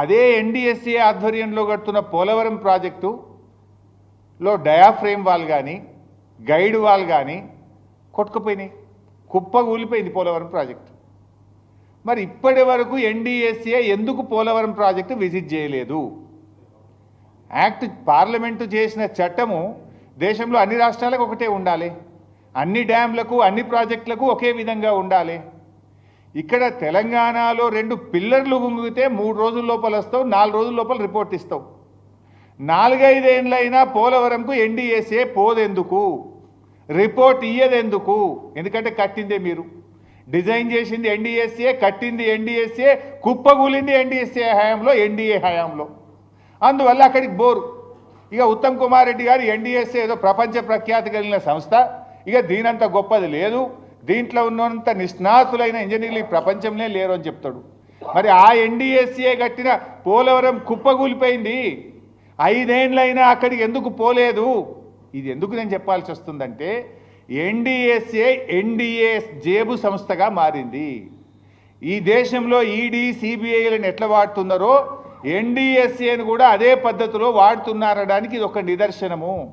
అదే ఎన్డీఎస్ఏ ఆధ్వర్యంలో కడుతున్న పోలవరం ప్రాజెక్టులో డయాఫ్రేమ్ వాల్ కానీ గైడ్ వాల్ కానీ కొట్టుకుపోయినాయి, కుప్పగూలిపోయింది పోలవరం ప్రాజెక్టు. మరి ఇప్పటి వరకు ఎన్డీఎస్ఏ ఎందుకు పోలవరం ప్రాజెక్టు విజిట్ చేయలేదు? పార్లమెంటు చేసిన చట్టము దేశంలో అన్ని రాష్ట్రాలకు ఒకటే ఉండాలి, అన్ని డ్యామ్లకు అన్ని ప్రాజెక్టులకు ఒకే విధంగా ఉండాలి. ఇక్కడ తెలంగాణలో 2 పిల్లర్లు గుంగితే 3 రోజుల లోపల వస్తావు, 4 రోజుల లోపల రిపోర్ట్ ఇస్తావు. 4-5 ఏళ్ళైనా పోలవరంకు ఎన్డీఎస్ఏ పోదెందుకు, రిపోర్ట్ ఇయ్యదెందుకు? ఎందుకంటే కట్టిందే మీరు, డిజైన్ చేసింది ఎన్డీఎస్ఏ, కట్టింది ఎన్డీఎస్ఏ, కుప్పగూలింది ఎన్డీఎస్ఏ హయాంలో, ఎన్డీఏ హయాంలో. అందువల్ల అక్కడికి బోరు. ఇక ఉత్తమ్ కుమార్ రెడ్డి గారు ఎన్డీఎస్ఏ ఏదో ప్రపంచ ప్రఖ్యాతి కలిగిన సంస్థ, ఇక దీనంత గొప్పది లేదు, దీంట్లో ఉన్నంత నిష్ణాతులైన ఇంజనీర్లు ఈ ప్రపంచంలో లేరు అని చెప్తాడు. మరి ఆ ఎన్డీఎస్ఏ కట్టిన పోలవరం కుప్పగూలిపోయింది, 5 ఏళ్ళైనా అక్కడికి ఎందుకు పోలేదు? ఇది ఎందుకు నేను చెప్పాల్సి వస్తుందంటే ఎన్డీఎస్ఏ ఎన్డీఏ జేబు సంస్థగా మారింది. ఈ దేశంలో ఈడీ సిబిఐలను ఎట్లా వాడుతున్నారో ఎన్డీఎస్ఏను కూడా అదే పద్ధతిలో వాడుతున్నారనడానికి ఇది ఒక నిదర్శనము.